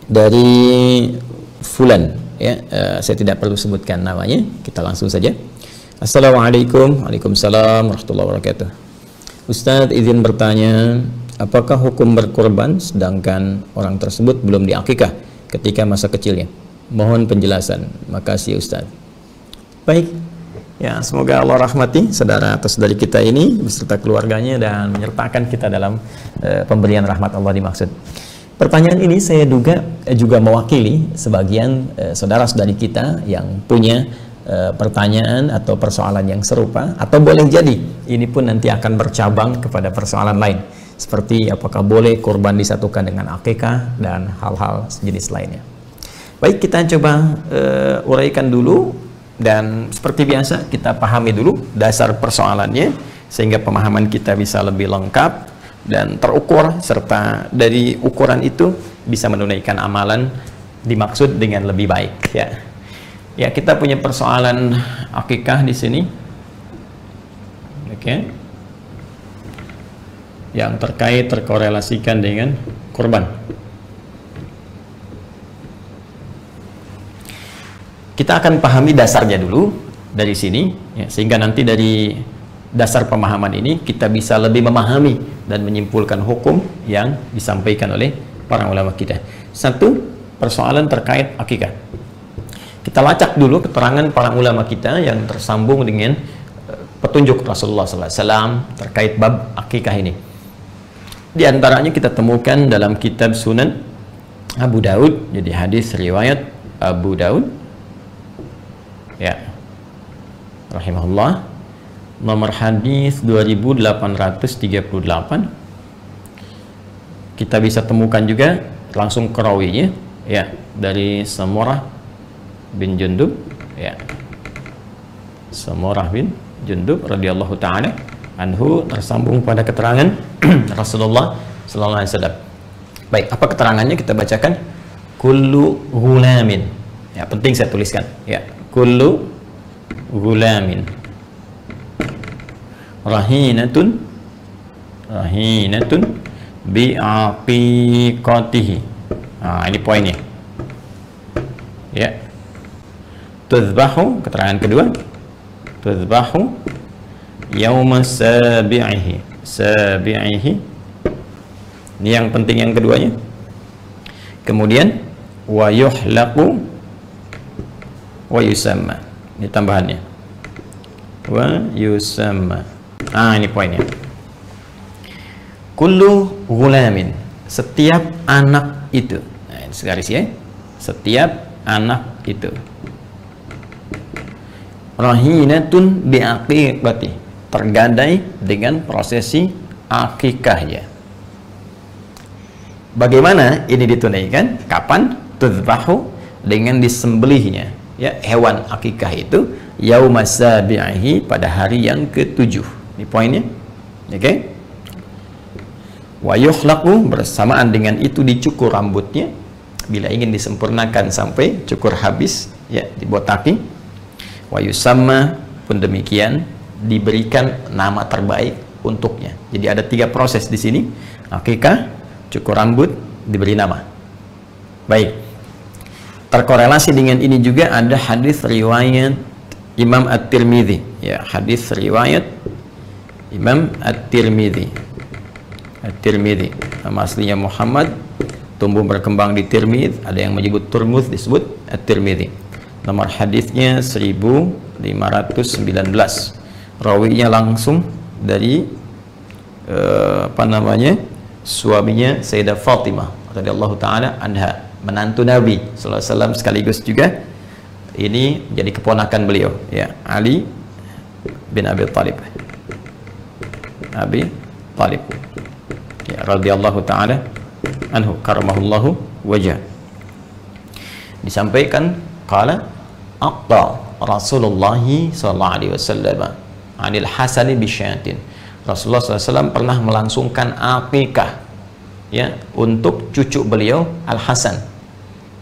dari Fulan, ya, saya tidak perlu sebutkan namanya, kita langsung saja. Assalamualaikum. Waalaikumsalam warahmatullahi wabarakatuh. Ustadz izin bertanya, apakah hukum berkorban sedangkan orang tersebut belum diakikah ketika masa kecilnya? Mohon penjelasan. Makasih Ustadz. Baik, ya, semoga Allah rahmati saudara atau saudari kita ini beserta keluarganya dan menyertakan kita dalam pemberian rahmat Allah dimaksud. Pertanyaan ini saya duga juga mewakili sebagian saudara-saudari kita yang punya pertanyaan atau persoalan yang serupa, atau boleh jadi ini pun nanti akan bercabang kepada persoalan lain seperti apakah boleh kurban disatukan dengan akikah dan hal-hal sejenis lainnya. Baik, kita coba uraikan dulu, dan seperti biasa kita pahami dulu dasar persoalannya sehingga pemahaman kita bisa lebih lengkap dan terukur, serta dari ukuran itu bisa menunaikan amalan dimaksud dengan lebih baik, ya. Ya, kita punya persoalan akikah di sini. Oke. Yang terkorelasikan dengan kurban. Kita akan pahami dasarnya dulu dari sini, ya, sehingga nanti dari dasar pemahaman ini kita bisa lebih memahami dan menyimpulkan hukum yang disampaikan oleh para ulama kita. Satu, persoalan terkait akikah. Kita lacak dulu keterangan para ulama kita yang tersambung dengan petunjuk Rasulullah SAW terkait bab akikah ini. Di antaranya kita temukan dalam kitab Sunan Abu Daud, jadi hadis riwayat Abu Daud, ya, rahimahullah, nomor hadis 2838. Kita bisa temukan juga langsung ke rawinya, ya, dari Samurah bin Jundub, ya, Samurah bin Jundub radhiyallahu taala anhu, tersambung pada keterangan Rasulullah sallallahu alaihi wasallam. Baik, apa keterangannya kita bacakan? Kullu ghulamin, ya, penting saya tuliskan, ya, kullu ghulamin rahinatun bi'aqiqatihi. Nah, ini poinnya, ya. Tuzbahu, keterangan kedua, tuzbahu yauma sabi'ihi. Ini yang penting yang keduanya. Kemudian wa yuhlaqu wa yusamma. Ini tambahannya. Wa yusamma. Ini poinnya. Kullu ghulamin, setiap anak itu. Nah, ini segaris, ya. Setiap anak itu. Rahinatun biaqiqati, tergadai dengan prosesi akikahnya. Bagaimana ini ditunaikan? Kapan? Tuzbahu, dengan disembelihnya, ya, hewan akikah itu yauma sabi'ihi, pada hari yang ke-7. Ini poinnya, oke, okay? Wa yuhlaqu, bersamaan dengan itu dicukur rambutnya bila ingin disempurnakan sampai cukur habis, ya, dibotaki. Wa yusamma, pun demikian, diberikan nama terbaik untuknya. Jadi ada 3 proses di sini: akikah, cukur rambut, diberi nama. Baik, terkorelasi dengan ini juga ada hadis riwayat Imam At-Tirmidzi, ya, hadis riwayat Imam At-Tirmidzi. At-Tirmidzi, nama aslinya Muhammad, tumbuh berkembang di Tirmidz, ada yang menyebut Turmuz, disebut At-Tirmidzi. Nomor hadisnya 1519. Rawinya langsung dari suaminya Sayyidah Fatimah radhiyallahu taala anha, menantu Nabi sallallahu alaihi wasallam, sekaligus juga ini jadi keponakan beliau, ya, Ali bin Abi Thalib. Abi Thalib, ya, radhiyallahu taala anhu, karamahullahu wajah. Disampaikan qala aqta Rasulullah sallallahu alaihi wasallam anil Hasani bisyatin. Rasulullah SAW pernah melangsungkan akikah, ya, untuk cucu beliau Al Hasan,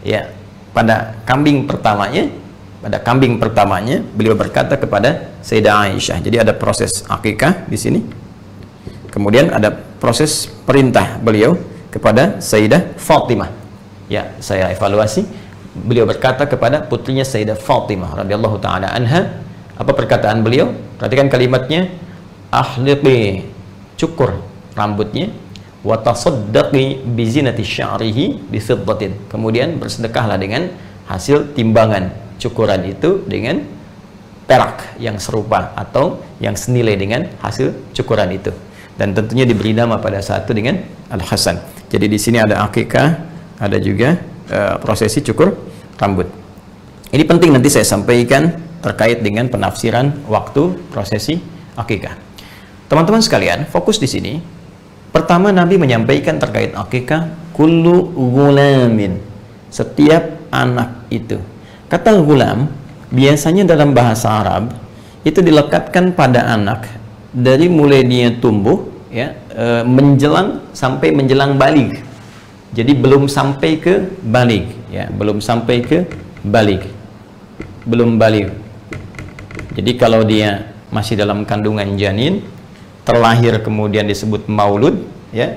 ya, pada kambing pertamanya. Pada kambing pertamanya beliau berkata kepada Sayyidah Aisyah. Jadi ada proses akikah di sini. Kemudian ada proses perintah beliau kepada Sayyidah Fatimah. Ya, saya evaluasi. Beliau berkata kepada putrinya Sayyidah Fatimah radhiyallahu taala anha, apa perkataan beliau? Perhatikan kalimatnya, ahliqi, cukur rambutnya, wa tasaddaqi bi zinati sya'rihi bi fiddatin. Kemudian bersedekahlah dengan hasil timbangan cukuran itu dengan perak yang serupa atau yang senilai dengan hasil cukuran itu. Dan tentunya diberi nama pada saat itu dengan Al-Hasan. Jadi di sini ada akikah, ada juga prosesi cukur rambut. Ini penting nanti saya sampaikan terkait dengan penafsiran waktu prosesi akikah. Teman-teman sekalian, fokus di sini. Pertama, Nabi menyampaikan terkait akikah, kullu gulamin, setiap anak itu. Kata gulam biasanya dalam bahasa Arab itu dilekatkan pada anak dari mulai dia tumbuh, ya, menjelang sampai menjelang baligh. Jadi belum sampai ke baligh, ya, belum sampai ke baligh, belum baligh. Jadi kalau dia masih dalam kandungan janin, terlahir kemudian disebut maulud, ya.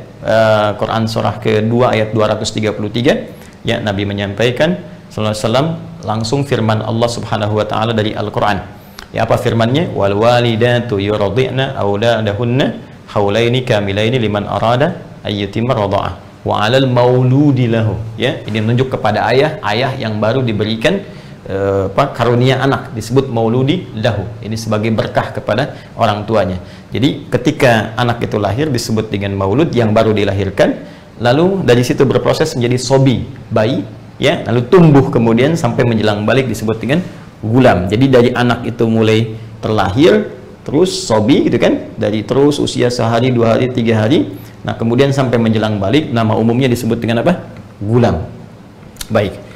Quran surah kedua ayat 233, ya, Nabi menyampaikan sallallahu alaihi wasallam langsung firman Allah Subhanahu wa taala dari Al-Qur'an. Ya, apa firmannya? Wal walidatu yurdi'na auladahunna haulaini kamilaini liman arada ayyutimma radha'ah wa 'alal mauludi lahu. Ya, ini menunjuk kepada ayah yang baru diberikan karunia anak, disebut mauludi lahu. Ini sebagai berkah kepada orang tuanya. Jadi ketika anak itu lahir disebut dengan maulud, yang baru dilahirkan, lalu dari situ berproses menjadi sobi, bayi, ya, lalu tumbuh kemudian sampai menjelang balik disebut dengan gulam. Jadi dari anak itu mulai terlahir, terus sobi gitu kan, dari terus usia sehari, 2 hari, 3 hari, nah kemudian sampai menjelang balik, nama umumnya disebut dengan apa? Gulam. Baik.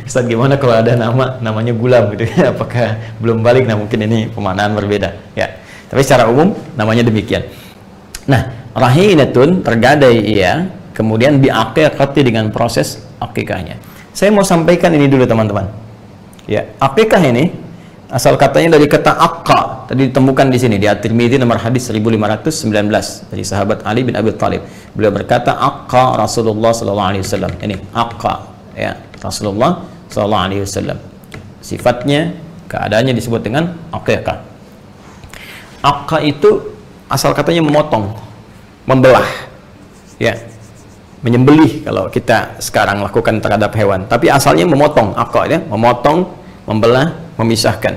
Ustaz, gimana kalau ada namanya gulam gitu ya? Apakah belum balik? Nah mungkin ini pemaknaan berbeda, ya. Tapi secara umum namanya demikian. Nah, rahinatun, tergadai ia, kemudian biaqiqati, dengan proses akikahnya. Saya mau sampaikan ini dulu teman-teman. Ya, akikah ini asal katanya dari kata aqqa, tadi ditemukan di sini di At-Tirmidzi nomor hadis 1519 dari sahabat Ali bin Abi Thalib. Beliau berkata aqqa Rasulullah sallallahu alaihi wasallam. Ini aqqa, ya, Rasulullah sallallahu alaihi wasallam. Sifatnya, keadaannya disebut dengan akikah. Aqqa itu asal katanya memotong, membelah. Ya. Menyembelih kalau kita sekarang lakukan terhadap hewan, tapi asalnya memotong, akal, ya, memotong, membelah, memisahkan.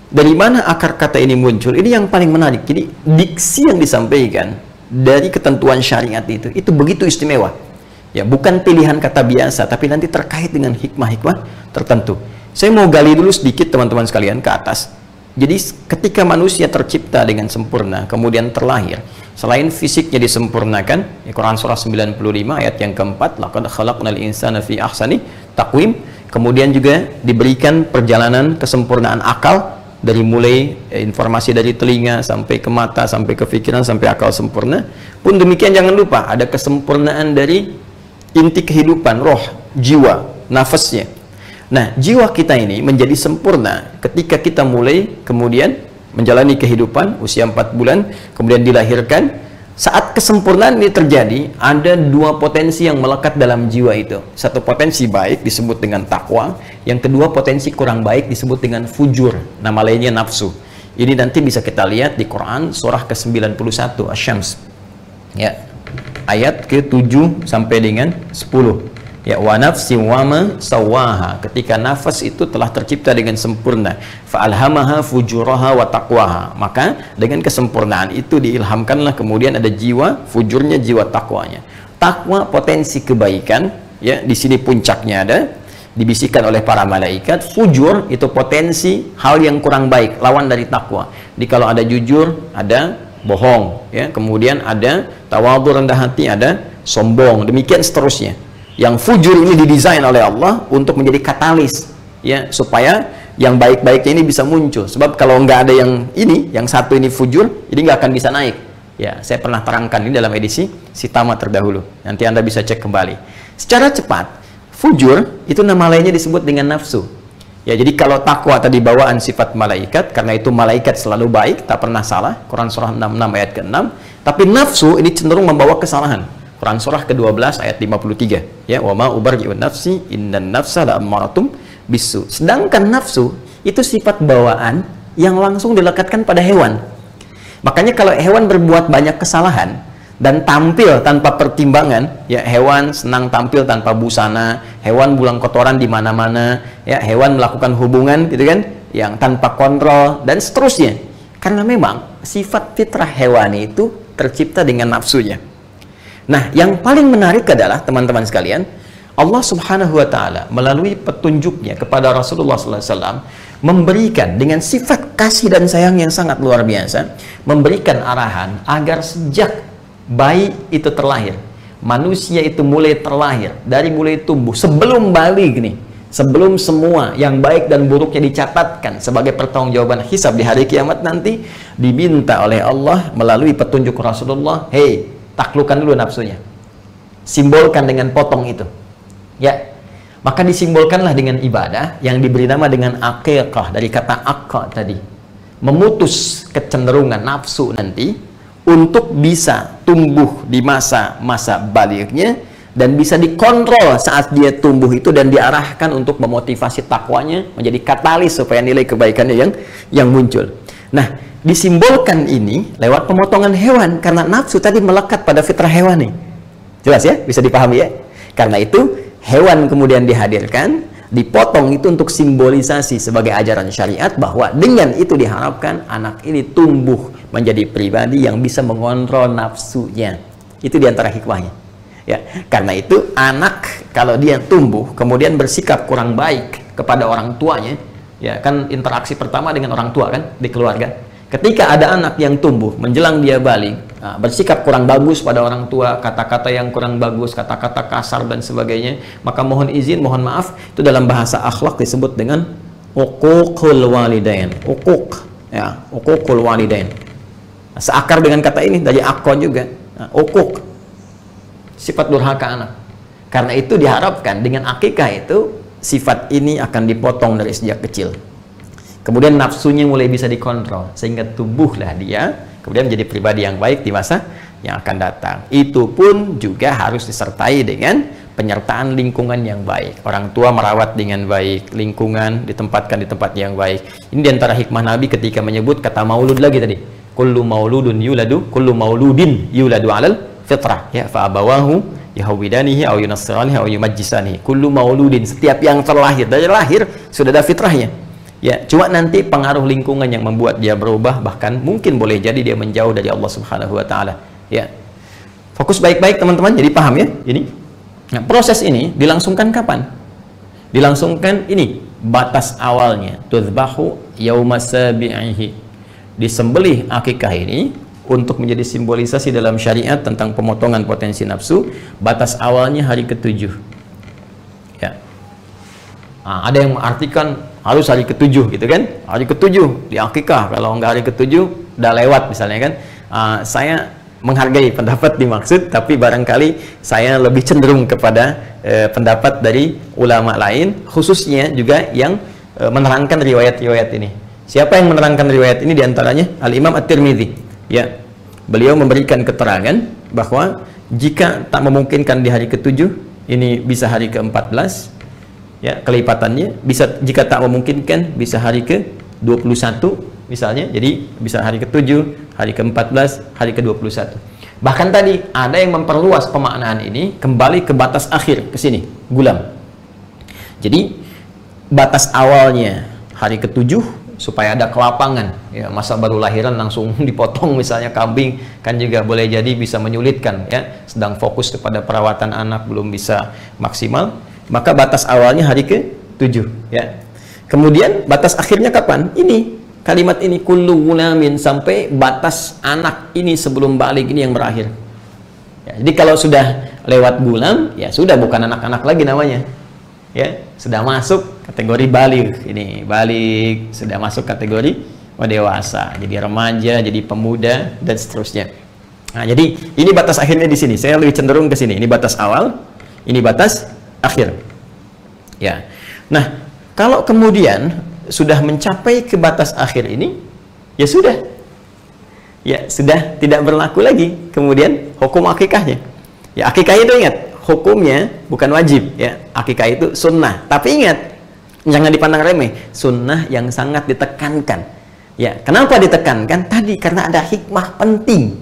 Dari mana akar kata ini muncul? Ini yang paling menarik. Jadi diksi yang disampaikan dari ketentuan syariat itu begitu istimewa. Ya, bukan pilihan kata biasa, tapi nanti terkait dengan hikmah-hikmah tertentu. Saya mau gali dulu sedikit teman-teman sekalian ke atas. Jadi ketika manusia tercipta dengan sempurna, kemudian terlahir, selain fisiknya disempurnakan, Quran surah 95 ayat yang keempat, laqad khalaqnal insana fi ahsani taqwim, kemudian juga diberikan perjalanan kesempurnaan akal, dari mulai informasi dari telinga sampai ke mata, sampai ke pikiran, sampai akal sempurna. Pun demikian jangan lupa ada kesempurnaan dari inti kehidupan, roh, jiwa, nafasnya. Nah, jiwa kita ini menjadi sempurna ketika kita mulai kemudian menjalani kehidupan usia 4 bulan, kemudian dilahirkan. Saat kesempurnaan ini terjadi, ada 2 potensi yang melekat dalam jiwa itu. Satu potensi baik disebut dengan takwa, yang kedua potensi kurang baik disebut dengan fujur, nama lainnya nafsu. Ini nanti bisa kita lihat di Quran surah ke-91 Asy-Syams. Ya. Ayat ke-7 sampai dengan 10. Ya, wa nafsin wa ma sawaha, ketika nafas itu telah tercipta dengan sempurna, fa alhamaha fujuraha wa taqwaha, maka dengan kesempurnaan itu diilhamkanlah kemudian ada jiwa fujurnya, jiwa takwanya. Takwa potensi kebaikan, ya, di sini puncaknya ada, dibisikkan oleh para malaikat. Fujur itu potensi hal yang kurang baik, lawan dari takwa. Jadi kalau ada jujur, ada bohong, ya, kemudian ada tawadhu, rendah hati, ada sombong, demikian seterusnya. Yang fujur ini didesain oleh Allah untuk menjadi katalis, ya, supaya yang baik-baiknya ini bisa muncul. Sebab kalau nggak ada yang ini, yang satu ini fujur, jadi nggak akan bisa naik. Ya, saya pernah terangkan ini dalam edisi Sitama terdahulu. Nanti Anda bisa cek kembali. Secara cepat, fujur itu nama lainnya disebut dengan nafsu. Ya, jadi kalau takwa tadi bawaan sifat malaikat, karena itu malaikat selalu baik, tak pernah salah. Quran surah 66 ayat ke-6. Tapi nafsu ini cenderung membawa kesalahan. Quran surah ke-12 ayat 53. Ya, wa ma ubarri'u nafsi innan nafsa la'ammaratum bisu. Sedangkan nafsu itu sifat bawaan yang langsung dilekatkan pada hewan. Makanya kalau hewan berbuat banyak kesalahan dan tampil tanpa pertimbangan, ya hewan senang tampil tanpa busana, hewan buang kotoran di mana-mana, ya hewan melakukan hubungan gitu kan, yang tanpa kontrol dan seterusnya. Karena memang sifat fitrah hewani itu tercipta dengan nafsunya. Nah, yang paling menarik adalah teman-teman sekalian, Allah Subhanahu wa taala melalui petunjuknya kepada Rasulullah sallallahu alaihi wasallam memberikan dengan sifat kasih dan sayang yang sangat luar biasa, memberikan arahan agar sejak bayi itu terlahir, manusia itu mulai terlahir, dari mulai tumbuh, sebelum balik nih, sebelum semua yang baik dan buruknya dicatatkan sebagai pertanggungjawaban hisab di hari kiamat nanti, diminta oleh Allah melalui petunjuk Rasulullah, hei, taklukkan dulu nafsunya, simbolkan dengan potong itu, ya. Maka disimbolkanlah dengan ibadah yang diberi nama dengan aqiqah, dari kata aqqa tadi, memutus kecenderungan nafsu nanti untuk bisa tumbuh di masa baliknya dan bisa dikontrol saat dia tumbuh itu, dan diarahkan untuk memotivasi takwanya, menjadi katalis supaya nilai kebaikannya yang muncul. Nah, disimbolkan ini lewat pemotongan hewan karena nafsu tadi melekat pada fitrah hewani. Jelas ya? Bisa dipahami ya? Karena itu hewan kemudian dihadirkan, dipotong itu untuk simbolisasi sebagai ajaran syariat bahwa dengan itu diharapkan anak ini tumbuh menjadi pribadi yang bisa mengontrol nafsunya. Itu diantara hikmahnya. Ya, karena itu anak kalau dia tumbuh kemudian bersikap kurang baik kepada orang tuanya, ya kan interaksi pertama dengan orang tua kan di keluarga. Ketika ada anak yang tumbuh menjelang dia balik, bersikap kurang bagus pada orang tua, kata-kata yang kurang bagus, kata-kata kasar dan sebagainya, maka mohon izin, mohon maaf, itu dalam bahasa akhlak disebut dengan uququl walidain. Uquq, ya, uququl walidain. Seakar dengan kata ini dari akko juga, uquq, sifat durhaka anak. Karena itu diharapkan dengan akikah itu sifat ini akan dipotong dari sejak kecil. Kemudian nafsunya mulai bisa dikontrol sehingga tumbuhlah dia kemudian menjadi pribadi yang baik di masa yang akan datang. Itu pun juga harus disertai dengan penyertaan lingkungan yang baik. Orang tua merawat dengan baik, lingkungan ditempatkan di tempat yang baik. Ini diantara hikmah Nabi ketika menyebut kata maulud lagi tadi. Kullu mauludun yuladu, kullu mauludin yuladu alal fitrah, ya, fa abawahu yahwidanihi aw yunassiranihi aw yumajjisanihi. Kullu mauludin, setiap yang terlahir, dari lahir sudah ada fitrahnya. Ya, cuma nanti pengaruh lingkungan yang membuat dia berubah, bahkan mungkin boleh jadi dia menjauh dari Allah Subhanahu wa taala. Ya. Fokus baik-baik teman-teman, jadi paham ya ini. Nah, proses ini dilangsungkan kapan? Dilangsungkan ini batas awalnya, tudzbahu yauma sabi'ihi. Disembelih akikah ini untuk menjadi simbolisasi dalam syariat tentang pemotongan potensi nafsu. Batas awalnya hari ke-7. Ya. Nah, ada yang mengartikan harus hari ke-7 gitu kan, hari ke-7 di akikah. Kalau nggak hari ke-7 udah lewat misalnya kan. Saya menghargai pendapat dimaksud, tapi barangkali saya lebih cenderung kepada pendapat dari ulama lain, khususnya juga yang menerangkan riwayat-riwayat ini. Siapa yang menerangkan riwayat ini? Diantaranya Al-Imam At-Tirmidzi, ya. Beliau memberikan keterangan bahwa jika tak memungkinkan di hari ke-7, ini bisa hari ke-14, ya, kelipatannya bisa, jika tak memungkinkan bisa hari ke-21 misalnya, jadi bisa hari ke-7, hari ke-14, hari ke-21. Bahkan tadi ada yang memperluas pemaknaan ini kembali ke batas akhir, ke sini, gulam. Jadi batas awalnya hari ke-7 supaya ada kelapangan, ya, masa baru lahiran langsung dipotong misalnya kambing kan juga boleh jadi bisa menyulitkan, ya, sedang fokus kepada perawatan anak belum bisa maksimal. Maka batas awalnya hari ke-7, ya. Kemudian batas akhirnya kapan? Ini kalimat ini, kullu gulamin, sampai batas anak ini sebelum balik ini yang berakhir. Ya, jadi kalau sudah lewat gulam, ya sudah bukan anak-anak lagi namanya. Ya, sudah masuk kategori balik. Ini balik, sudah masuk kategori dewasa, jadi remaja, jadi pemuda dan seterusnya. Nah, jadi ini batas akhirnya di sini. Saya lebih cenderung ke sini. Ini batas awal, ini batas akhir. Ya. Nah, kalau kemudian sudah mencapai ke batas akhir ini, ya sudah. Ya, sudah tidak berlaku lagi kemudian hukum akikahnya. Ya, akikah itu ingat, hukumnya bukan wajib, ya. Akikah itu sunnah. Tapi ingat, jangan dipandang remeh, sunnah yang sangat ditekankan. Ya, kenapa ditekankan? Tadi karena ada hikmah penting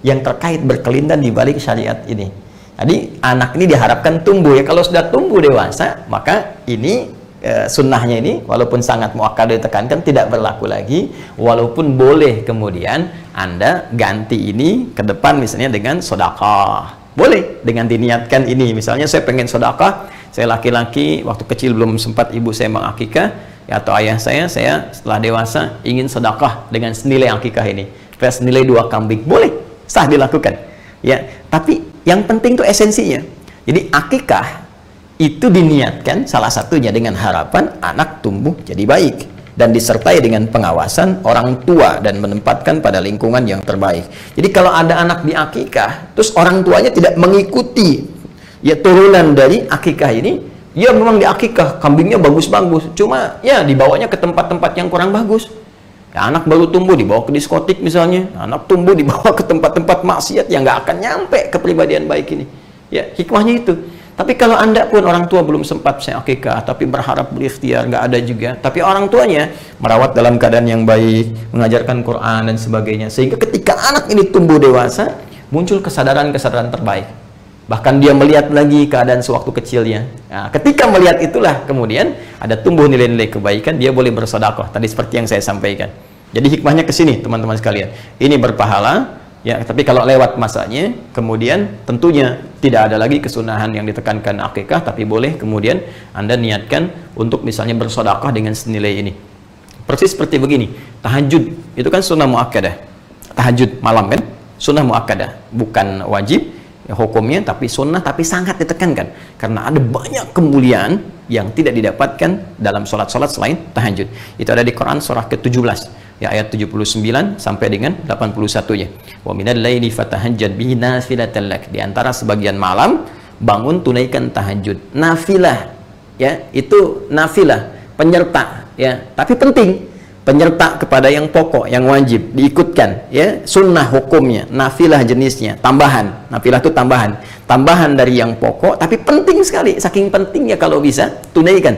yang terkait berkelindan di balik syariat ini. Jadi anak ini diharapkan tumbuh, ya. Kalau sudah tumbuh dewasa, maka ini sunnahnya ini walaupun sangat muakkad ditekankan tidak berlaku lagi, walaupun boleh kemudian Anda ganti ini ke depan misalnya dengan sedekah. Boleh dengan diniatkan ini, misalnya saya pengen sedekah, saya laki-laki waktu kecil belum sempat ibu saya mengakikah, ya, atau ayah saya setelah dewasa ingin sedekah dengan senilai akikah ini, senilai 2 kambing, boleh, sah dilakukan, ya. Tapi yang penting itu esensinya. Jadi akikah itu diniatkan salah satunya dengan harapan anak tumbuh jadi baik dan disertai dengan pengawasan orang tua dan menempatkan pada lingkungan yang terbaik. Jadi kalau ada anak di akikah terus orang tuanya tidak mengikuti ya turunan dari akikah ini, ya memang di akikah kambingnya bagus-bagus, cuma ya dibawanya ke tempat-tempat yang kurang bagus. Ya, anak baru tumbuh dibawa ke diskotik misalnya, anak tumbuh dibawa ke tempat-tempat maksiat yang nggak akan nyampe kepribadian baik ini. Ya, hikmahnya itu. Tapi kalau Anda pun orang tua belum sempat saya akikah, tapi berharap berikhtiar, nggak ada juga. Tapi orang tuanya merawat dalam keadaan yang baik, mengajarkan Quran dan sebagainya. Sehingga ketika anak ini tumbuh dewasa, muncul kesadaran-kesadaran terbaik. Bahkan dia melihat lagi keadaan sewaktu kecilnya. Nah, ketika melihat itulah kemudian ada tumbuh nilai-nilai kebaikan, dia boleh bersedekah. Tadi seperti yang saya sampaikan. Jadi hikmahnya ke sini teman-teman sekalian. Ini berpahala. Ya, tapi kalau lewat masanya, kemudian tentunya tidak ada lagi kesunahan yang ditekankan akikah, tapi boleh kemudian Anda niatkan untuk misalnya bersedekah dengan senilai ini. Persis seperti begini, tahajud itu kan sunnah muakkadah. Tahajud malam kan, sunnah muakkadah, bukan wajib ya, hukumnya, tapi sunnah, tapi sangat ditekankan karena ada banyak kemuliaan yang tidak didapatkan dalam sholat-sholat selain tahajud. Itu ada di Quran surah ke-17. Ya, ayat 79 sampai dengan 81-nya. Wa minal laili fatahajjad bihi nafilatan lak. Di antara sebagian malam bangun tunaikan tahajud. Nafilah, ya, itu nafilah, penyerta, ya, tapi penting. Penyerta kepada yang pokok, yang wajib diikutkan, ya, sunnah hukumnya, nafilah jenisnya, tambahan. Nafilah itu tambahan. Tambahan dari yang pokok, tapi penting sekali. Saking pentingnya kalau bisa tunaikan.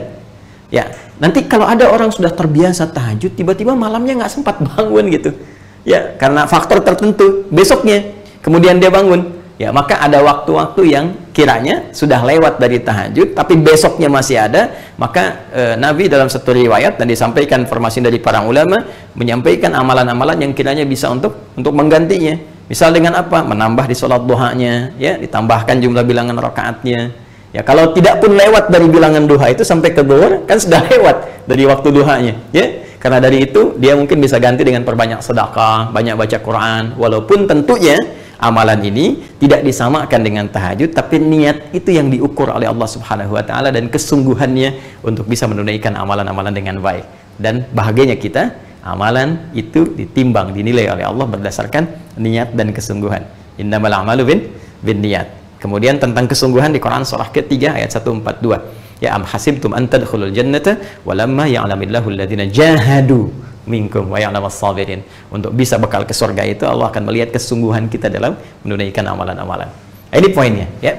Ya, nanti kalau ada orang sudah terbiasa tahajud, tiba-tiba malamnya nggak sempat bangun gitu, ya, karena faktor tertentu besoknya, kemudian dia bangun, ya, maka ada waktu-waktu yang kiranya sudah lewat dari tahajud, tapi besoknya masih ada, maka Nabi dalam satu riwayat dan disampaikan informasi dari para ulama, menyampaikan amalan-amalan yang kiranya bisa untuk menggantinya. Misal dengan apa? Menambah di sholat duhanya, ya, ditambahkan jumlah bilangan rakaatnya. Ya, kalau tidak pun lewat dari bilangan duha itu sampai ke zuhur, kan sudah lewat dari waktu duhanya, ya. Karena dari itu dia mungkin bisa ganti dengan perbanyak sedekah, banyak baca Quran, walaupun tentunya amalan ini tidak disamakan dengan tahajud, tapi niat itu yang diukur oleh Allah Subhanahu wa taala dan kesungguhannya untuk bisa menunaikan amalan-amalan dengan baik. Dan bahagianya kita, amalan itu ditimbang, dinilai oleh Allah berdasarkan niat dan kesungguhan. Innamal a'malu bin niat. Kemudian tentang kesungguhan di Quran surah ketiga ayat 142. Ya, am hasibtum an tadkhulul jannata walamma ya'lamillahu alladhina jahadu minkum wa ya'lamas sabirin. Untuk bisa bekal ke surga itu Allah akan melihat kesungguhan kita dalam menunaikan amalan-amalan. Nah, ini poinnya, ya.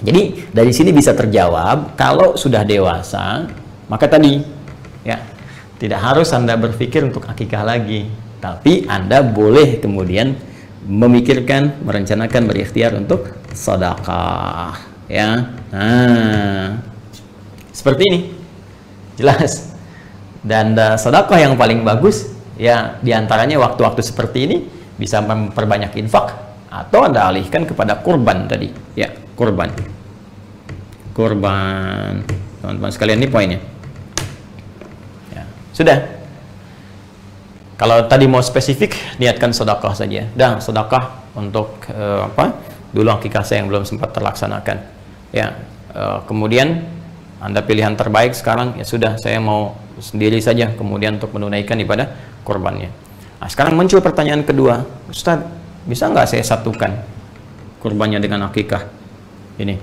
Jadi dari sini bisa terjawab kalau sudah dewasa, maka tadi, ya, tidak harus Anda berpikir untuk akikah lagi, tapi Anda boleh kemudian memikirkan, merencanakan, berikhtiar untuk sedekah, ya. Nah, seperti ini, jelas. Dan sedekah yang paling bagus, ya, diantaranya waktu-waktu seperti ini bisa memperbanyak infak atau Anda alihkan kepada kurban tadi, ya, kurban, teman-teman sekalian, ini poinnya. Ya, sudah. Kalau tadi mau spesifik, niatkan sedekah saja. Dan sedekah untuk dulu akikah saya yang belum sempat terlaksanakan. Ya, kemudian Anda pilihan terbaik sekarang, ya sudah, saya mau sendiri saja kemudian untuk menunaikan ibadah kurbannya. Nah, sekarang muncul pertanyaan kedua, Ustadz, bisa nggak saya satukan kurbannya dengan akikah? Ini.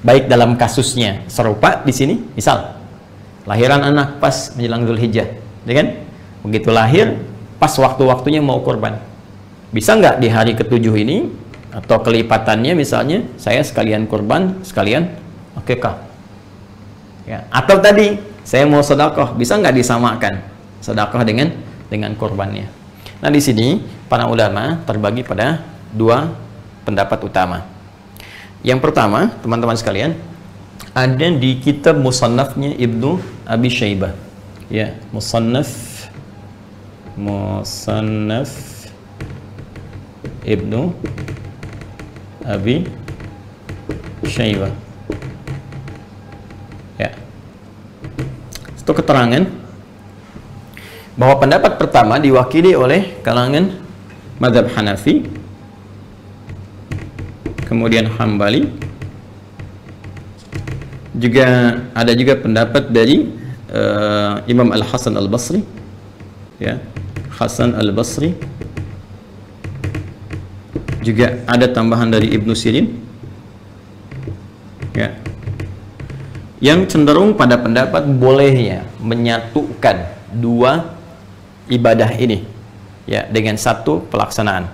Baik dalam kasusnya serupa di sini, misal lahiran anak pas menjelang Dzulhijjah, ya kan? Begitu lahir, pas waktu-waktunya mau kurban. Bisa nggak di hari ke-7 ini atau kelipatannya misalnya saya sekalian kurban, sekalian akikah? Ya, atau tadi saya mau sedekah, bisa nggak disamakan sedekah dengan kurbannya? Nah, di sini para ulama terbagi pada dua pendapat utama. Yang pertama, teman-teman sekalian, ada di kitab Musannafnya Ibnu Abi Syaibah. Ya, Musannaf Ibnu Abi Syaibah. Ya. Itu keterangan bahwa pendapat pertama diwakili oleh kalangan mazhab Hanafi, kemudian Hambali, juga ada juga pendapat dari Imam Al-Hasan Al-Basri, ya, Hasan Al-Basri, juga ada tambahan dari Ibnu Sirin, ya, yang cenderung pada pendapat bolehnya menyatukan dua ibadah ini, ya, dengan satu pelaksanaan.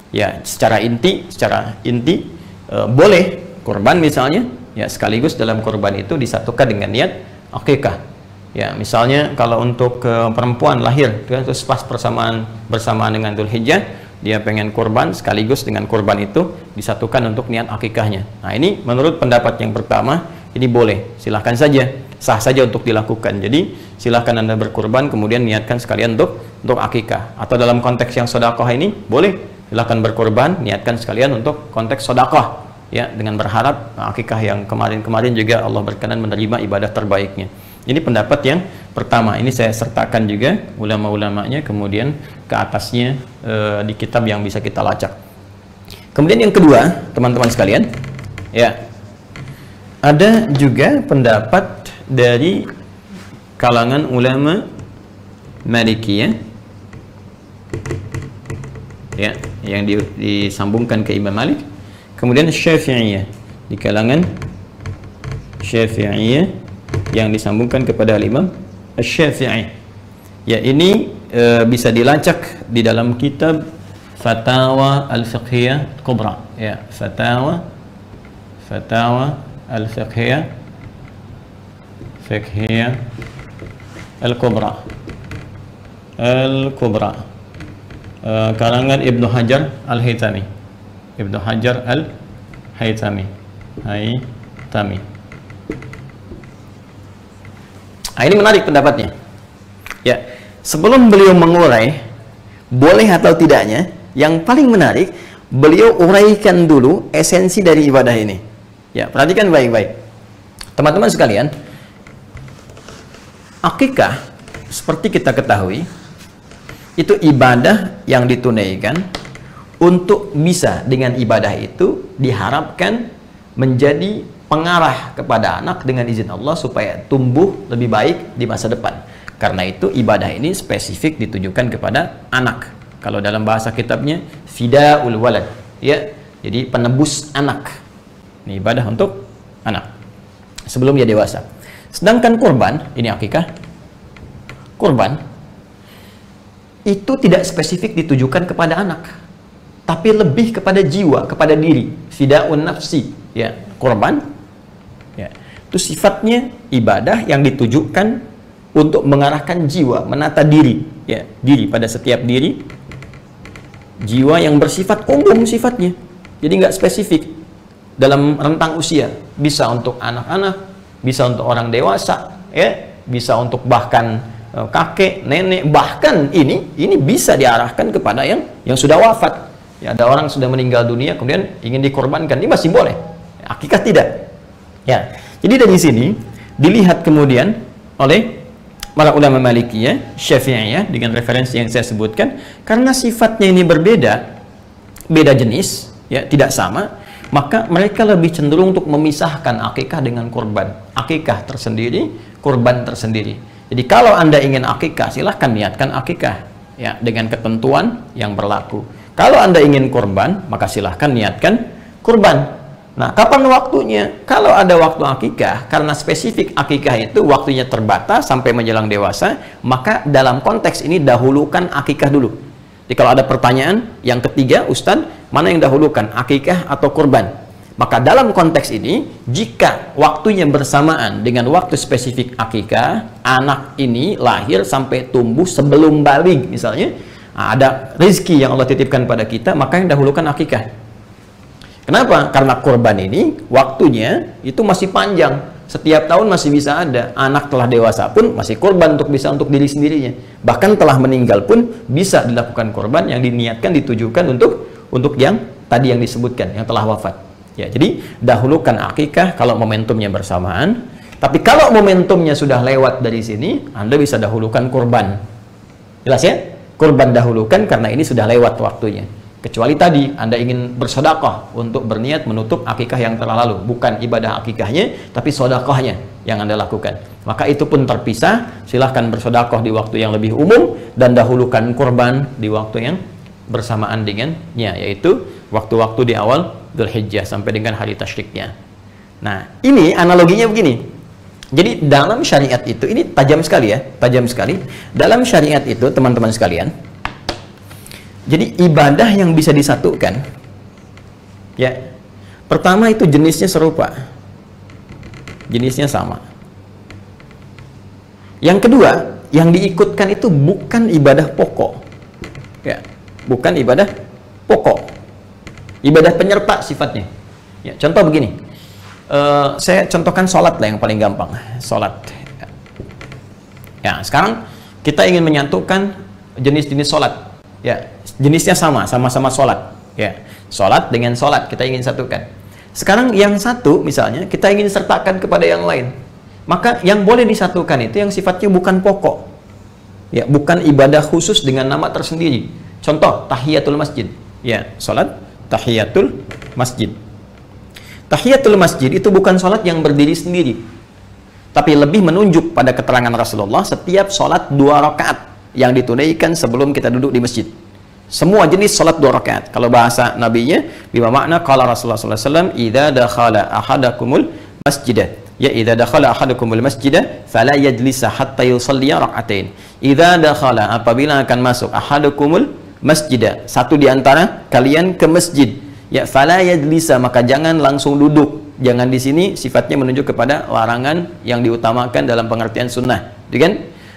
Ya, secara inti boleh kurban misalnya, ya, sekaligus dalam kurban itu disatukan dengan niat akikah. Ya, misalnya kalau untuk perempuan lahir terus pas bersamaan dengan Dzulhijjah, dia pengen kurban, sekaligus dengan kurban itu disatukan untuk niat akikahnya. Nah, ini menurut pendapat yang pertama, ini boleh, silahkan saja, sah saja untuk dilakukan. Jadi silahkan Anda berkurban kemudian niatkan sekalian untuk akikah. Atau dalam konteks yang sedekah ini boleh, silahkan berkurban, niatkan sekalian untuk konteks sedekah, ya, dengan berharap akikah yang kemarin-kemarin juga Allah berkenan menerima ibadah terbaiknya. Ini pendapat yang pertama. Ini saya sertakan juga ulama-ulamanya, kemudian ke atasnya di kitab yang bisa kita lacak. Kemudian yang kedua, teman-teman sekalian, ya, ada juga pendapat dari kalangan ulama Malikiyah, ya, yang disambungkan ke Imam Malik. Kemudian Syafi'iyah, di kalangan Syafi'iyah yang disambungkan kepada Imam Asy-Syafi'i. Ya, ini bisa dilacak di dalam kitab Fatawa Al-Fiqhiyah Kubra, ya, Fatawa Al-Fiqhiyah Al-Kubra kalangan Ibnu Hajar Al-Haytami. Nah, ini menarik pendapatnya. Ya, sebelum beliau mengurai boleh atau tidaknya, yang paling menarik beliau uraikan dulu esensi dari ibadah ini. Ya, perhatikan baik-baik. Teman-teman sekalian, akikah seperti kita ketahui itu ibadah yang ditunaikan untuk bisa dengan ibadah itu diharapkan menjadi pengarah kepada anak dengan izin Allah supaya tumbuh lebih baik di masa depan. Karena itu ibadah ini spesifik ditujukan kepada anak. Kalau dalam bahasa kitabnya fidaul walad, ya, jadi penebus anak. Ini ibadah untuk anak sebelum dia dewasa. Sedangkan kurban, ini akikah, kurban itu tidak spesifik ditujukan kepada anak, tapi lebih kepada jiwa, kepada diri, fidaun nafsi, ya, kurban, ya, itu sifatnya ibadah yang ditujukan untuk mengarahkan jiwa, menata diri, ya, diri pada setiap diri, jiwa yang bersifat umum sifatnya, jadi nggak spesifik dalam rentang usia, bisa untuk anak-anak, bisa untuk orang dewasa, ya, bisa untuk bahkan kakek, nenek, bahkan ini bisa diarahkan kepada yang sudah wafat. Ya, ada orang sudah meninggal dunia kemudian ingin dikorbankan, ini masih boleh. Akikah tidak. Ya, jadi dari sini dilihat kemudian oleh para ulama Malikiyah, Syafi'iyah dengan referensi yang saya sebutkan, karena sifatnya ini berbeda, beda jenis, ya, tidak sama, maka mereka lebih cenderung untuk memisahkan akikah dengan kurban. Akikah tersendiri, kurban tersendiri. Jadi kalau Anda ingin akikah, silahkan niatkan akikah, ya, dengan ketentuan yang berlaku. Kalau Anda ingin kurban, maka silahkan niatkan kurban. Nah, kapan waktunya? Kalau ada waktu akikah, karena spesifik akikah itu waktunya terbatas sampai menjelang dewasa, maka dalam konteks ini dahulukan akikah dulu. Jadi kalau ada pertanyaan yang ketiga, Ustadz, mana yang dahulukan, akikah atau kurban? Maka dalam konteks ini, jika waktunya bersamaan dengan waktu spesifik akikah, anak ini lahir sampai tumbuh sebelum balik misalnya, ada rezeki yang Allah titipkan pada kita, maka yang dahulukan akikah. Kenapa? Karena kurban ini waktunya itu masih panjang, setiap tahun masih bisa ada. Anak telah dewasa pun masih kurban untuk diri sendirinya. Bahkan telah meninggal pun bisa dilakukan kurban yang diniatkan, ditujukan untuk yang tadi yang disebutkan, yang telah wafat. Ya, jadi dahulukan akikah kalau momentumnya bersamaan. Tapi kalau momentumnya sudah lewat dari sini, Anda bisa dahulukan kurban. Jelas ya? Kurban dahulukan karena ini sudah lewat waktunya. Kecuali tadi Anda ingin bersedekah untuk berniat menutup akikah yang telah lalu, bukan ibadah akikahnya, tapi sedekahnya yang Anda lakukan. Maka itu pun terpisah. Silahkan bersedekah di waktu yang lebih umum dan dahulukan kurban di waktu yang bersamaan dengannya, yaitu waktu-waktu di awal Dzulhijjah sampai dengan hari tasyriknya. Nah, ini analoginya begini. Jadi dalam syariat itu, ini tajam sekali ya, tajam sekali. Dalam syariat itu, teman-teman sekalian, jadi ibadah yang bisa disatukan, ya, pertama itu jenisnya serupa, jenisnya sama. Yang kedua, yang diikutkan itu bukan ibadah pokok, ya, bukan ibadah pokok. Ibadah penyerta sifatnya. Ya, contoh begini, saya contohkan sholat lah yang paling gampang. Sholat. Ya, sekarang kita ingin menyatukan jenis-jenis sholat. Ya, jenisnya sama-sama sholat. Ya, sholat dengan sholat kita ingin satukan. Sekarang yang satu misalnya kita ingin sertakan kepada yang lain. Maka yang boleh disatukan itu yang sifatnya bukan pokok. Ya, bukan ibadah khusus dengan nama tersendiri. Contoh tahiyatul masjid. Ya, sholat tahiyatul masjid. Tahiyatul masjid itu bukan sholat yang berdiri sendiri, tapi lebih menunjuk pada keterangan Rasulullah setiap sholat 2 rakaat yang ditunaikan sebelum kita duduk di masjid. Semua jenis sholat 2 rakaat. Kalau bahasa nabinya, bima makna qala Rasulullah SAW, idza dakhala ahadakumul masjidah, ya idza dakhala ahadakumul masjidah fala yajlisa hatta yusalliya rak'atain. Idza dakhala, apabila akan masuk, ahadakumul masjidah, satu di antara kalian ke masjid, ya fala yajlisa, maka jangan langsung duduk. Jangan di sini sifatnya menunjuk kepada larangan yang diutamakan dalam pengertian sunnah, kan?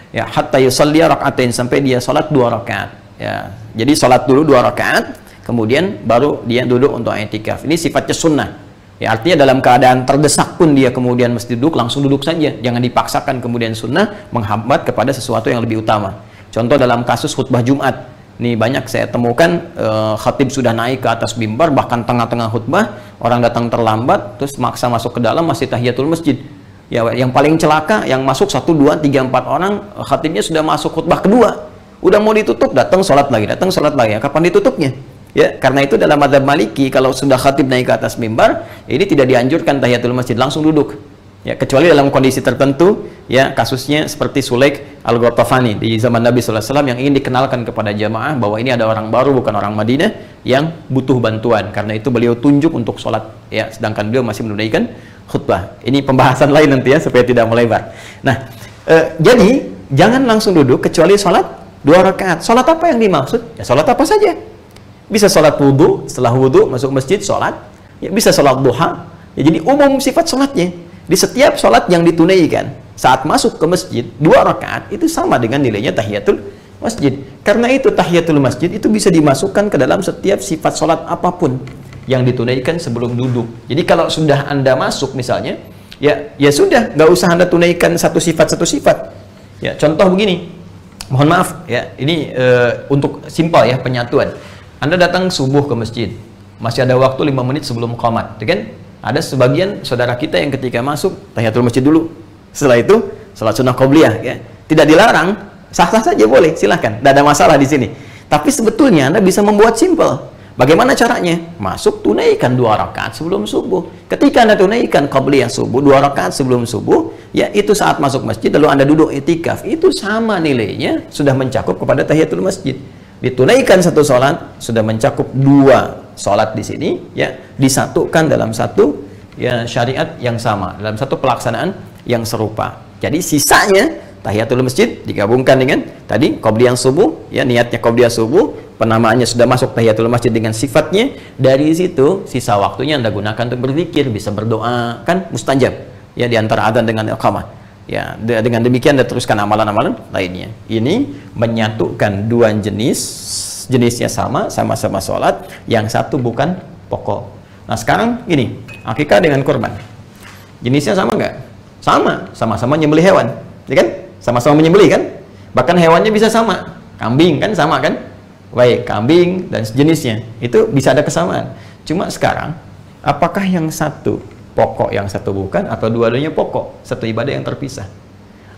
Ya, hatta yusalliya rak'atain, sampai dia salat 2 rakaat. Ya, jadi salat dulu 2 rakaat, kemudian baru dia duduk untuk i'tikaf. Ini sifatnya sunnah. Ya, artinya dalam keadaan terdesak pun dia kemudian mesti duduk, langsung duduk saja. Jangan dipaksakan kemudian sunnah menghambat kepada sesuatu yang lebih utama. Contoh dalam kasus khutbah Jumat. Nih banyak saya temukan khatib sudah naik ke atas mimbar, bahkan tengah-tengah khutbah orang datang terlambat, terus maksa masuk ke dalam, masih tahiyatul masjid. Ya, yang paling celaka yang masuk 1, 2, 3, 4 orang, khatibnya sudah masuk khutbah kedua, udah mau ditutup, datang sholat lagi, kapan ditutupnya? Ya, karena itu dalam mazhab Maliki kalau sudah khatib naik ke atas mimbar, ini tidak dianjurkan tahiyatul masjid, langsung duduk. Ya, kecuali dalam kondisi tertentu, ya, kasusnya seperti Sulaik Al-Ghatafani di zaman Nabi SAW yang ingin dikenalkan kepada jamaah bahwa ini ada orang baru, bukan orang Madinah, yang butuh bantuan. Karena itu beliau tunjuk untuk sholat, ya, sedangkan beliau masih menunaikan khutbah. Ini pembahasan lain nanti ya, supaya tidak melebar. Nah, jadi jangan langsung duduk kecuali sholat 2 rakaat. Sholat apa yang dimaksud? Ya, sholat apa saja. Bisa sholat wudhu, setelah wudhu masuk masjid sholat, ya, bisa sholat duha. Ya, jadi umum sifat sholatnya. Di setiap sholat yang ditunaikan saat masuk ke masjid 2 rakaat itu sama dengan nilainya tahiyatul masjid. Karena itu tahiyatul masjid itu bisa dimasukkan ke dalam setiap sifat sholat apapun yang ditunaikan sebelum duduk. Jadi kalau sudah Anda masuk misalnya, ya sudah, nggak usah Anda tunaikan satu sifat. Ya, contoh begini, mohon maaf ya, ini untuk simpel ya penyatuan. Anda datang subuh ke masjid, masih ada waktu 5 menit sebelum qomat, kan? Ada sebagian saudara kita yang ketika masuk tahiyatul masjid dulu, setelah itu salat sunnah qobliyah, ya. Tidak dilarang, sah-sah saja boleh, silahkan, tidak ada masalah di sini. Tapi sebetulnya Anda bisa membuat simpel. Bagaimana caranya? Masuk, tunaikan 2 rakaat sebelum subuh. Ketika Anda tunaikan qobliyah subuh 2 rakaat sebelum subuh, ya itu saat masuk masjid lalu Anda duduk i'tikaf, itu sama nilainya, sudah mencakup kepada tahiyatul masjid. Ditunaikan satu sholat sudah mencakup 2 sholat di sini, ya, disatukan dalam satu ya syariat yang sama, dalam satu pelaksanaan yang serupa. Jadi sisanya tahiyatul masjid digabungkan dengan tadi qobliyah subuh, ya niatnya qobliyah subuh, penamaannya sudah masuk tahiyatul masjid dengan sifatnya. Dari situ sisa waktunya Anda gunakan untuk berzikir, bisa berdoa, kan mustajab ya di antara adzan dengan iqamah. Ya, dengan demikian Anda teruskan amalan-amalan lainnya. Ini menyatukan dua jenisnya sama-sama sholat, yang satu bukan pokok. Nah sekarang gini, akikah dengan kurban jenisnya sama nggak? Sama-sama nyembelih hewan, ya kan? Sama-sama menyembelih kan? Bahkan hewannya bisa sama, kambing kan sama kan? Baik, kambing dan sejenisnya itu bisa ada kesamaan. Cuma sekarang, apakah yang satu pokok, yang satu bukan, atau dua-duanya pokok, satu ibadah yang terpisah?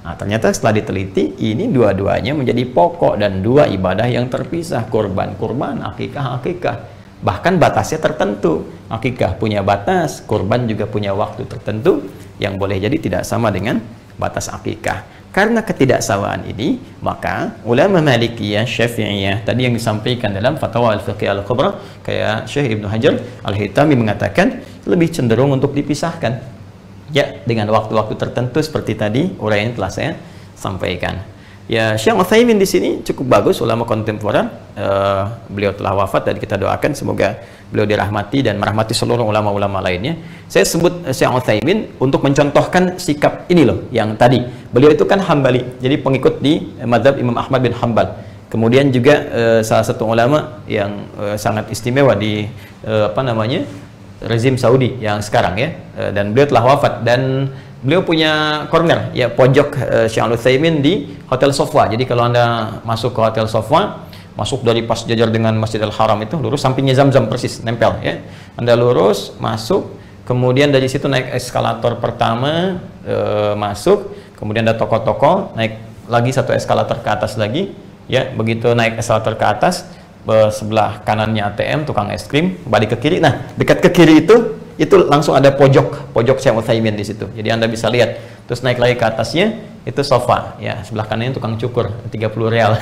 Nah, ternyata setelah diteliti, ini dua-duanya menjadi pokok dan dua ibadah yang terpisah. Kurban, akikah. Bahkan batasnya tertentu. Akikah punya batas, kurban juga punya waktu tertentu yang boleh jadi tidak sama dengan batas akikah. Karena ketidaksamaan ini, maka ulama Malikiyah, Syafi'iyah tadi yang disampaikan dalam Fatwa Al-Fiqh Al-Kubra, kayak Syekh Ibnu Hajar Al-Haytami mengatakan lebih cenderung untuk dipisahkan. Ya, dengan waktu-waktu tertentu seperti tadi uraian telah saya sampaikan. Ya, Syekh Utsaimin di sini cukup bagus, ulama kontemporer. Beliau telah wafat dan kita doakan semoga beliau dirahmati dan merahmati seluruh ulama-ulama lainnya. Saya sebut Syekh Utsaimin untuk mencontohkan sikap ini loh, yang tadi. Beliau itu kan Hambali, jadi pengikut di mazhab Imam Ahmad bin Hanbal. Kemudian juga salah satu ulama yang sangat istimewa di rezim Saudi yang sekarang ya. Dan beliau telah wafat dan beliau punya corner, ya pojok Syekh Utsaimin di Hotel Sofwa. Jadi kalau Anda masuk ke Hotel Sofwa, masuk dari pas jajar dengan Masjidil Haram itu, lurus sampingnya Zamzam persis, nempel ya. Anda lurus, masuk, kemudian dari situ naik eskalator pertama, masuk, kemudian ada toko-toko, naik lagi satu eskalator ke atas lagi, ya. Begitu naik eskalator ke atas, sebelah kanannya ATM, tukang es krim, balik ke kiri. Nah, dekat ke kiri itu langsung ada pojok Syekh Utsaimin di situ. Jadi Anda bisa lihat. Terus naik lagi ke atasnya itu sofa, ya. Sebelah kanannya tukang cukur, 30 real.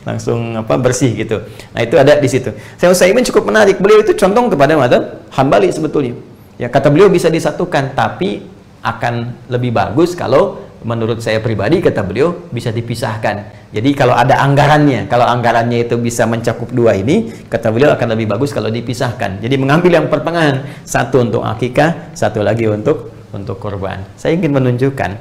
langsung bersih gitu. Nah, itu ada di situ. Syekh Utsaimin cukup menarik. Beliau itu condong kepada mazhab Hambali sebetulnya. Ya, kata beliau bisa disatukan, tapi akan lebih bagus kalau menurut saya pribadi, kata beliau, bisa dipisahkan. Jadi kalau ada anggarannya, kalau anggarannya itu bisa mencakup dua ini, kata beliau akan lebih bagus kalau dipisahkan. Jadi mengambil yang pertengahan, satu untuk akikah, satu lagi untuk kurban. Saya ingin menunjukkan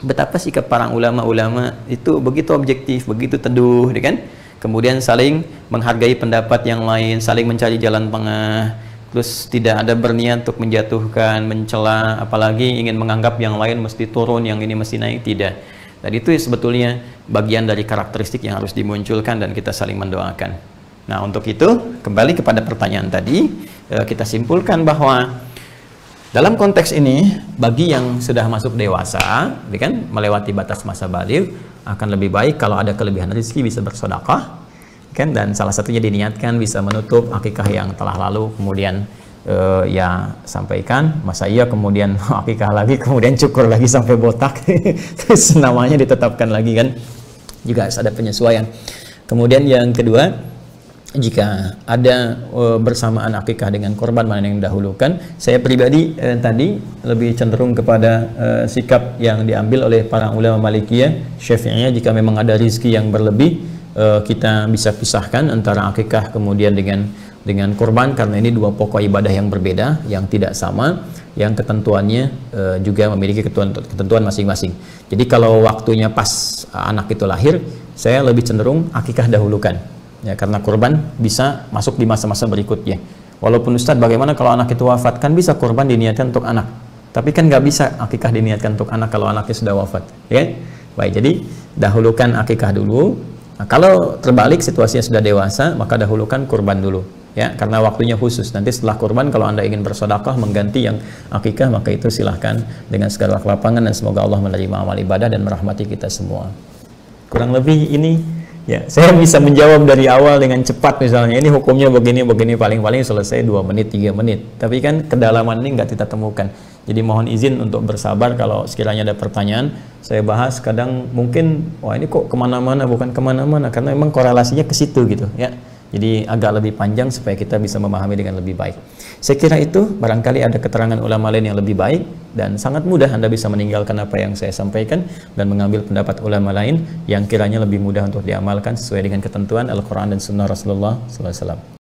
betapa sikap para ulama-ulama itu begitu objektif, begitu teduh, kan? Kemudian saling menghargai pendapat yang lain, saling mencari jalan tengah. Terus tidak ada berniat untuk menjatuhkan, mencela, apalagi ingin menganggap yang lain mesti turun, yang ini mesti naik, tidak. Dan itu sebetulnya bagian dari karakteristik yang harus dimunculkan dan kita saling mendoakan. Nah, untuk itu kembali kepada pertanyaan tadi, kita simpulkan bahwa dalam konteks ini bagi yang sudah masuk dewasa, kan, melewati batas masa baligh, akan lebih baik kalau ada kelebihan rezeki bisa bersedekah. Kan, dan salah satunya diniatkan bisa menutup akikah yang telah lalu, kemudian ya sampaikan masa iya kemudian akikah lagi, kemudian cukur lagi sampai botak terus namanya ditetapkan lagi, kan juga harus ada penyesuaian. Kemudian yang kedua, jika ada bersamaan akikah dengan korban, mana yang dahulukan? Saya pribadi tadi lebih cenderung kepada sikap yang diambil oleh para ulama Malikiyah, Syafi'iyah. Jika memang ada rizki yang berlebih, kita bisa pisahkan antara akikah kemudian dengan kurban, karena ini dua pokok ibadah yang berbeda, yang tidak sama, yang ketentuannya juga memiliki ketentuan masing-masing. Jadi kalau waktunya pas anak itu lahir, saya lebih cenderung akikah dahulukan, ya, karena kurban bisa masuk di masa-masa berikutnya. Walaupun Ustadz, bagaimana kalau anak itu wafat? Kan bisa kurban diniatkan untuk anak, tapi kan nggak bisa akikah diniatkan untuk anak kalau anaknya sudah wafat, ya. Baik, jadi dahulukan akikah dulu. Nah, kalau terbalik situasinya sudah dewasa, maka dahulukan kurban dulu, ya, karena waktunya khusus. Nanti setelah kurban, kalau Anda ingin bersedekah mengganti yang akikah, maka itu silahkan dengan segala kelapangan, dan semoga Allah menerima amal ibadah dan merahmati kita semua. Kurang lebih ini, ya, saya bisa menjawab dari awal dengan cepat, misalnya ini hukumnya begini, paling-paling selesai 2 menit, 3 menit. Tapi kan kedalaman ini nggak kita temukan. Jadi mohon izin untuk bersabar kalau sekiranya ada pertanyaan. Saya bahas kadang mungkin, wah ini kok kemana-mana, bukan kemana-mana, karena memang korelasinya ke situ gitu, ya. Jadi agak lebih panjang supaya kita bisa memahami dengan lebih baik. Saya kira itu, barangkali ada keterangan ulama lain yang lebih baik, dan sangat mudah Anda bisa meninggalkan apa yang saya sampaikan dan mengambil pendapat ulama lain yang kiranya lebih mudah untuk diamalkan sesuai dengan ketentuan Al-Quran dan Sunnah Rasulullah SAW.